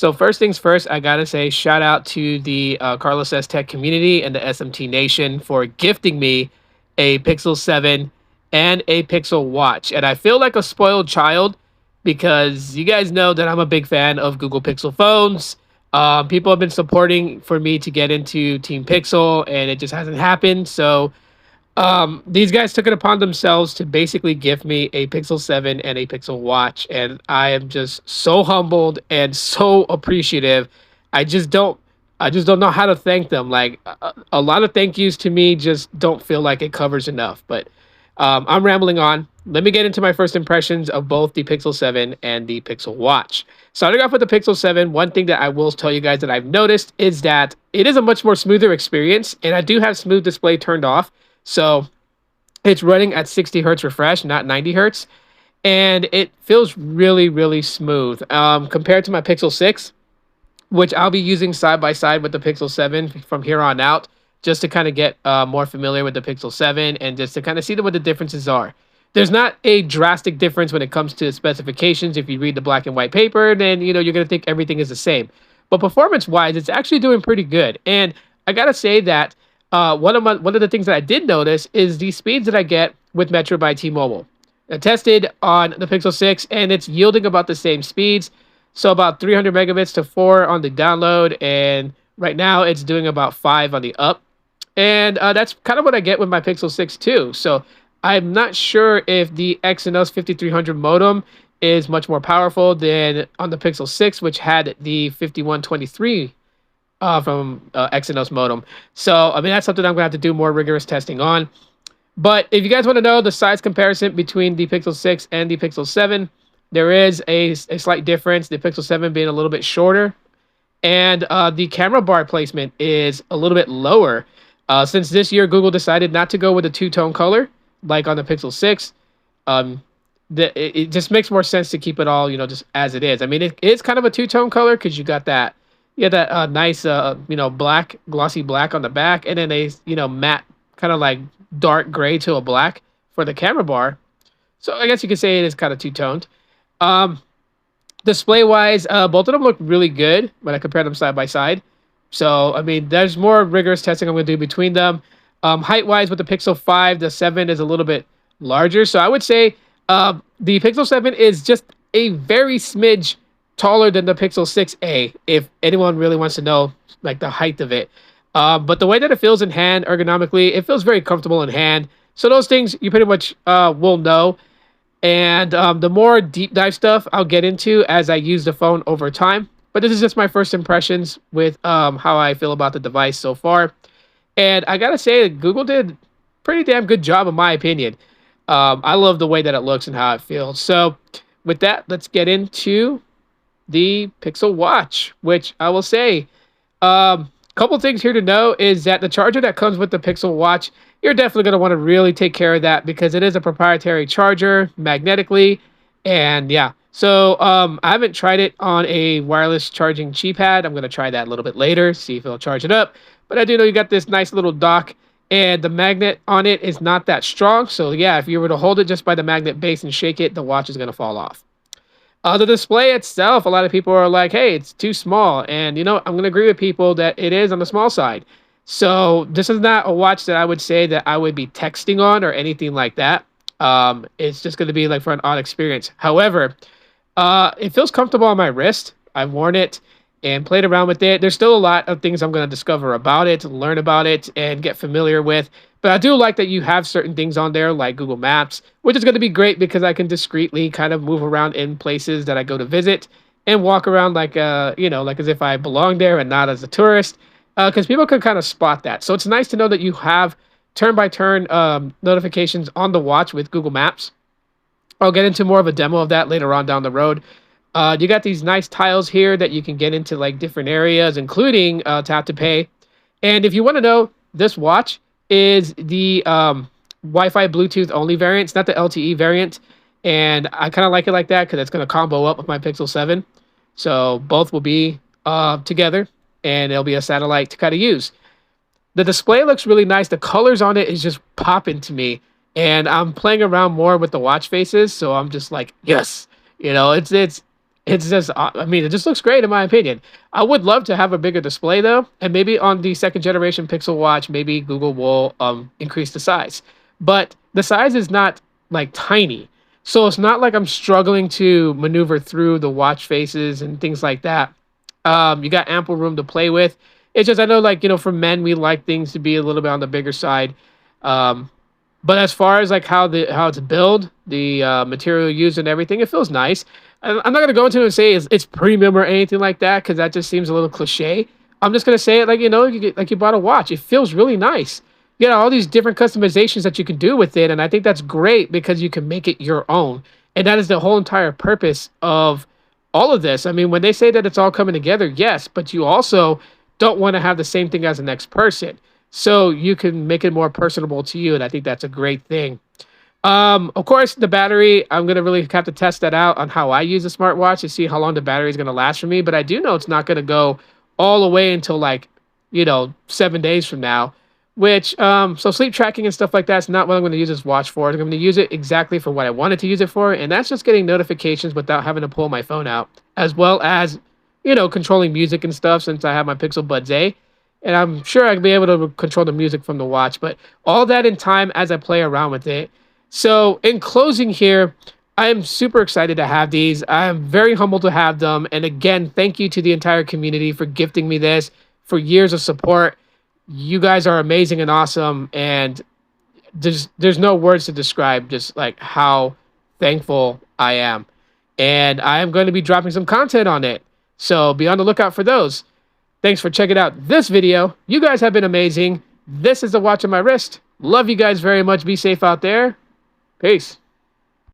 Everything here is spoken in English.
So first things first, I gotta say shout out to the Carlos S Tech community and the SMT Nation for gifting me a Pixel 7 and a Pixel Watch. And I feel like a spoiled child because you guys know that I'm a big fan of Google Pixel phones. People have been supporting for me to get into Team Pixel, and it just hasn't happened. So these guys took it upon themselves to basically give me a Pixel 7 and a Pixel Watch, and I am just so humbled and so appreciative. I just don't I just don't know how to thank them. Like a lot of thank yous to me just don't feel like it covers enough. But I'm rambling on. Let me get into my first impressions of both the Pixel 7 and the Pixel Watch. Starting off with the Pixel 7, one thing that I will tell you guys that I've noticed is that it is a much more smoother experience, and I do have smooth display turned off. So it's running at 60 hertz refresh, not 90 hertz. And it feels really, really smooth compared to my Pixel 6, which I'll be using side by side with the Pixel 7 from here on out, just to kind of get more familiar with the Pixel 7 and just to kind of see what the differences are. There's not a drastic difference when it comes to specifications. If you read the black and white paper, then you're going to think everything is the same. But performance-wise, it's actually doing pretty good. And I gotta say that one of the things that I did notice is the speeds that I get with Metro by T-Mobile. I tested on the Pixel 6, and it's yielding about the same speeds. So about 300 megabits to 4 on the download, and right now it's doing about 5 on the up. And that's kind of what I get with my Pixel 6 too. So I'm not sure if the Exynos 5300 modem is much more powerful than on the Pixel 6, which had the 5123 from Exynos modem. So, I mean, that's something I'm going to have to do more rigorous testing on. But if you guys want to know the size comparison between the Pixel 6 and the Pixel 7, there is a slight difference. The Pixel 7 being a little bit shorter, and the camera bar placement is a little bit lower. Since this year, Google decided not to go with a two-tone color like on the Pixel 6. It just makes more sense to keep it all, just as it is. I mean, it is kind of a two-tone color because you got that, nice, black, glossy black on the back, and then a, matte, kind of like dark gray to a black for the camera bar. So I guess you could say it is kind of two-toned. Display-wise, both of them look really good when I compare them side by side. So, I mean, there's more rigorous testing I'm going to do between them. Height-wise, with the Pixel 5, the 7 is a little bit larger. So I would say the Pixel 7 is just a very smidge taller than the Pixel 6a, if anyone really wants to know, like, the height of it. But the way that it feels in hand, ergonomically, it feels very comfortable in hand. So those things you pretty much will know. And the more deep dive stuff I'll get into as I use the phone over time. But this is just my first impressions with how I feel about the device so far. And I gotta say, Google did a pretty damn good job, in my opinion. I love the way that it looks and how it feels. So with that, let's get into the Pixel Watch, which I will say, couple things here to know is that the charger that comes with the Pixel Watch, you're definitely going to want to really take care of that because it is a proprietary charger magnetically. And yeah, so I haven't tried it on a wireless charging keypad. I'm going to try that a little bit later, see if it'll charge it up. But I do know you got this nice little dock, and the magnet on it is not that strong. So yeah, if you were to hold it just by the magnet base and shake it, the watch is going to fall off. The display itself, a lot of people are like, hey, it's too small. And, I'm going to agree with people that it is on the small side. So this is not a watch that I would say that I would be texting on or anything like that. It's just going to be like for an odd experience. However, it feels comfortable on my wrist. I've worn it and played around with it. There's still a lot of things I'm going to discover about it, learn about it, and get familiar with. But I do like that you have certain things on there like Google Maps, which is going to be great because I can discreetly kind of move around in places that I go to visit and walk around like, like as if I belong there and not as a tourist, because people can kind of spot that. So it's nice to know that you have turn-by-turn notifications on the watch with Google Maps. I'll get into more of a demo of that later on down the road. You got these nice tiles here that you can get into like different areas, including tap to pay. And if you want to know, this watch is the Wi-Fi Bluetooth only variant. It's not the LTE variant. And I kind of like it like that because it's going to combo up with my Pixel 7. So both will be together, and it'll be a satellite to kind of use. The display looks really nice. The colors on it is just popping to me. And I'm playing around more with the watch faces. So I'm just like, yes, It's just, I mean, it just looks great in my opinion. I would love to have a bigger display though, and maybe on the second generation Pixel Watch, maybe Google will increase the size. But the size is not like tiny, so it's not like I'm struggling to maneuver through the watch faces and things like that. You got ample room to play with. It's just I know like for men we like things to be a little bit on the bigger side. Um, but as far as like how it's built, the material used and everything, it feels nice. I'm not gonna go into it and say it's premium or anything like that because that just seems a little cliche. I'm just gonna say it like like you bought a watch. It feels really nice. You know all these different customizations that you can do with it, and I think that's great because you can make it your own. And that is the whole entire purpose of all of this. I mean, when they say that it's all coming together, yes, but you also don't want to have the same thing as the next person. So you can make it more personable to you, and I think that's a great thing. Of course, the battery, I'm gonna really have to test that out on how I use the smartwatch to see how long the battery is gonna last for me. But I do know it's not gonna go all the way until like, 7 days from now. Which so sleep tracking and stuff like that's not what I'm gonna use this watch for. I'm gonna use it exactly for what I wanted to use it for, and that's just getting notifications without having to pull my phone out, as well as, controlling music and stuff since I have my Pixel Buds A. And I'm sure I'll be able to control the music from the watch, but all that in time as I play around with it. So, in closing here, I am super excited to have these. I am very humbled to have them. And again, thank you to the entire community for gifting me this, for years of support. You guys are amazing and awesome. And there's no words to describe just like how thankful I am. And I am going to be dropping some content on it. So, be on the lookout for those. Thanks for checking out this video. You guys have been amazing. This is the watch on my wrist. Love you guys very much. Be safe out there. Peace.